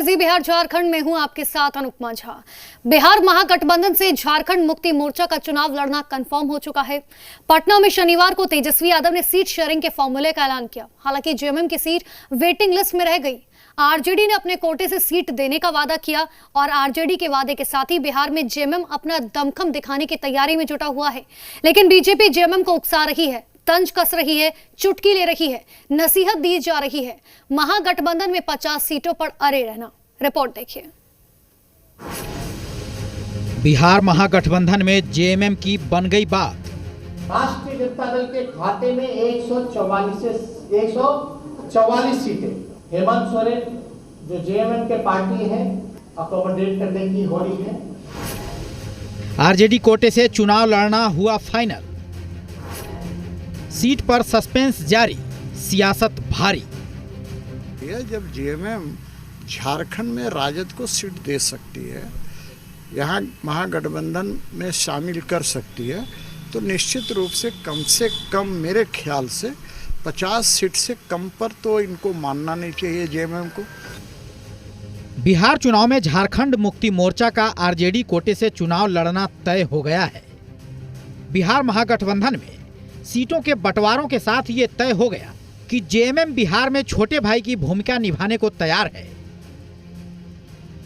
बिहार झारखंड में हूं आपके साथ अनुपमा झा। बिहार महागठबंधन से झारखंड मुक्ति मोर्चा का चुनाव लड़ना कंफर्म हो चुका है। पटना में शनिवार को तेजस्वी यादव ने सीट शेयरिंग के फॉर्मूले का ऐलान किया। हालांकि जेएमएम की सीट वेटिंग लिस्ट में रह गई। आरजेडी ने अपने कोटे से सीट देने का वादा किया और आरजेडी के वादे के साथ ही बिहार में जेएमएम अपना दमखम दिखाने की तैयारी में जुटा हुआ है। लेकिन बीजेपी जेएमएम को उकसा रही है, तंज कस रही है, चुटकी ले रही है, नसीहत दी जा रही है। महागठबंधन में 50 सीटों पर अड़े रहना। रिपोर्ट देखिए। बिहार महागठबंधन में जेएमएम की बन गई बात। राष्ट्रीय जनता दल के खाते में 144 सीटें हेमंत सोरेन जो जेएमएम के पार्टी है अकोमोडेट करने की हो रही है। आरजेडी कोटे से चुनाव लड़ना हुआ फाइनल। सीट पर सस्पेंस जारी, सियासत भारी। जब जेएमएम झारखंड में राजद को सीट दे सकती है, यहाँ महागठबंधन में शामिल कर सकती है, तो निश्चित रूप से कम मेरे ख्याल से 50 सीट से कम पर तो इनको मानना नहीं चाहिए जेएमएम को। बिहार चुनाव में झारखंड मुक्ति मोर्चा का आरजेडी कोटे से चुनाव लड़ना तय हो गया है। बिहार महागठबंधन में सीटों के बंटवारों के साथ ये तय हो गया कि जेएमएम बिहार में छोटे भाई की भूमिका निभाने को तैयार है।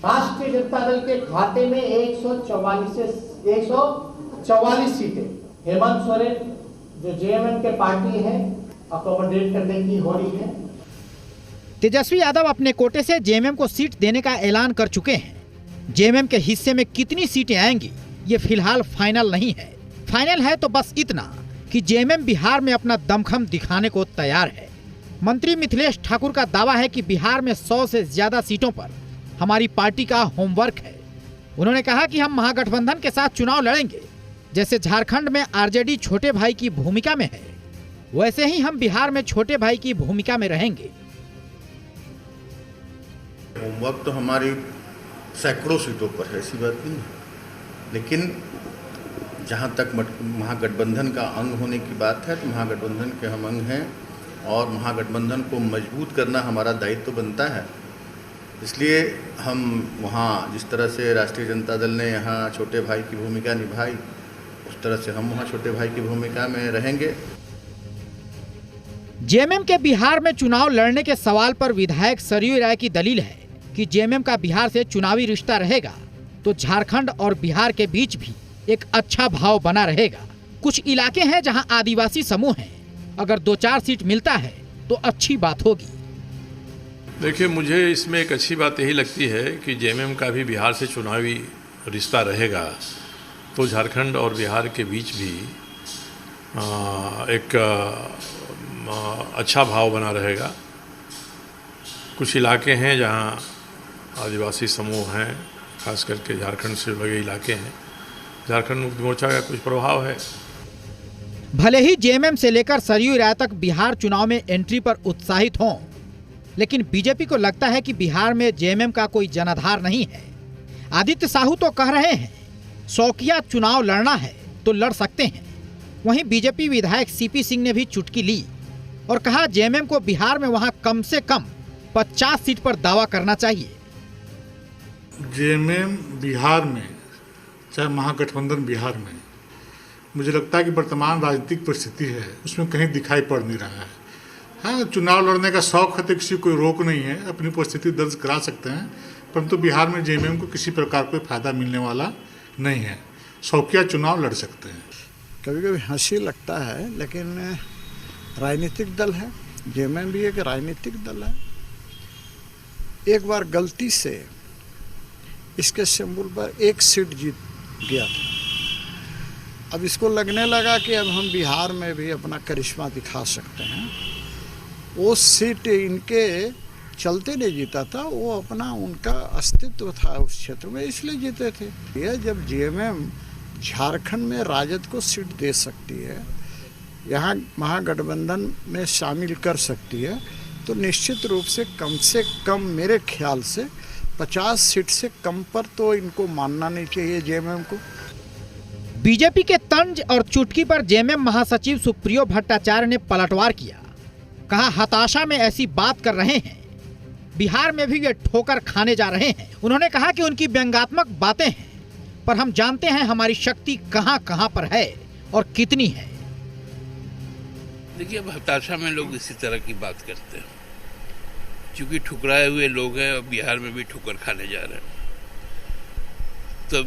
राष्ट्रीय जनता दल के खाते में 144 सीटें हेमंत सोरेन जो जेएमएम के पार्टी है अकोमोडेट करने की हो रही है। तेजस्वी यादव अपने कोटे से जेएमएम को सीट देने का ऐलान कर चुके हैं। जेएमएम के हिस्से में कितनी सीटें आएंगी ये फिलहाल फाइनल नहीं है। फाइनल है तो बस इतना कि जेएमएम बिहार में अपना दमखम दिखाने को तैयार है। मंत्री मिथिलेश ठाकुर का दावा है कि बिहार में 100 से ज्यादा सीटों पर हमारी पार्टी का होमवर्क है। उन्होंने कहा कि हम महागठबंधन के साथ चुनाव लड़ेंगे। जैसे झारखंड में आरजेडी छोटे भाई की भूमिका में है, वैसे ही हम बिहार में छोटे भाई की भूमिका में रहेंगे। होमवर्क तो हमारी सैकड़ों सीटों पर है, ऐसी बात नहीं है, लेकिन जहाँ तक महागठबंधन का अंग होने की बात है तो महागठबंधन के हम अंग हैं और महागठबंधन को मजबूत करना हमारा दायित्व बनता है। इसलिए हम वहाँ जिस तरह से राष्ट्रीय जनता दल ने यहाँ छोटे भाई की भूमिका निभाई, उस तरह से हम वहाँ छोटे भाई की भूमिका में रहेंगे। जेएमएम के बिहार में चुनाव लड़ने के सवाल पर विधायक सरयू राय की दलील है कि जेएमएम का बिहार से चुनावी रिश्ता रहेगा तो झारखंड और बिहार के बीच भी एक अच्छा भाव बना रहेगा। कुछ इलाके हैं जहां आदिवासी समूह हैं, अगर 2-4 सीट मिलता है तो अच्छी बात होगी। देखिए, मुझे इसमें एक अच्छी बात यही लगती है कि जेएमएम का भी बिहार से चुनावी रिश्ता रहेगा तो झारखंड और बिहार के बीच भी एक अच्छा भाव बना रहेगा। कुछ इलाके हैं जहां आदिवासी समूह हैं, खास करके झारखंड से लगे इलाके हैं, झारखंड मुक्ति मोर्चा का कुछ प्रभाव है। भले ही जेएमएम से लेकर सरयू राय तक बिहार चुनाव में एंट्री पर उत्साहित हों, लेकिन बीजेपी को लगता है कि बिहार में जेएमएम का कोई जनाधार नहीं है। आदित्य साहू तो कह रहे हैं शौकिया चुनाव लड़ना है तो लड़ सकते हैं। वहीं बीजेपी विधायक सीपी सिंह ने भी चुटकी ली और कहा जेएमएम को बिहार में वहां कम से कम 50 सीट पर दावा करना चाहिए। जेएमएम बिहार में, चाहे महागठबंधन बिहार में, मुझे लगता है कि वर्तमान राजनीतिक परिस्थिति है उसमें कहीं दिखाई पड़ नहीं रहा है। हाँ, चुनाव लड़ने का शौक है तो किसी कोई रोक नहीं है, अपनी परिस्थिति दर्ज करा सकते हैं, परंतु बिहार में जेएमएम को किसी प्रकार कोई फायदा मिलने वाला नहीं है। शौकिया चुनाव लड़ सकते हैं। कभी कभी हंसी लगता है, लेकिन राजनीतिक दल है, जेएमएम भी एक राजनीतिक दल है। एक बार गलती से इसके सिंबल पर 1 सीट जीत गया था। अब इसको लगने लगा कि अब हम बिहार में भी अपना करिश्मा दिखा सकते हैं। वो सीट इनके चलते नहीं जीता था, वो अपना उनका अस्तित्व था उस क्षेत्र में, इसलिए जीते थे। यह जब जेएमएम झारखंड में राजद को सीट दे सकती है, यहाँ महागठबंधन में शामिल कर सकती है, तो निश्चित रूप से कम मेरे ख्याल से 50 सीट से कम पर तो इनको मानना नहीं चाहिए जेएमएम को। बीजेपी के तंज और चुटकी पर जेएमएम महासचिव सुप्रियो भट्टाचार्य ने पलटवार किया। कहा हताशा में ऐसी बात कर रहे हैं बिहार में भी ये ठोकर खाने जा रहे हैं। उन्होंने कहा कि उनकी व्यंग्यात्मक बातें हैं, पर हम जानते हैं हमारी शक्ति कहां कहां पर है और कितनी है। देखिए, अब हताशा में लोग इसी तरह की बात करते हैं, क्योंकि ठुकराए हुए लोग हैं और बिहार में भी ठुकर खाने जा रहे हैं। तो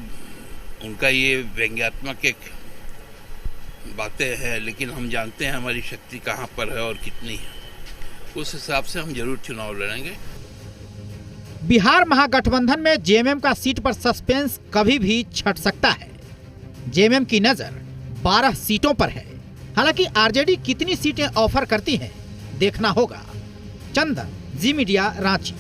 उनका ये व्यंग्यात्मक एक बातें हैं, लेकिन हम जानते हैं हमारी शक्ति कहाँ पर है और कितनी है। उस हिसाब से हम जरूर चुनाव लड़ेंगे। बिहार महागठबंधन में जेएमएम का सीट पर सस्पेंस कभी भी छट सकता है। जेएमएम की नजर 12 सीटों पर है। हालांकि आरजेडी कितनी सीटें ऑफर करती है देखना होगा। चंदन, जी मीडिया, रांची।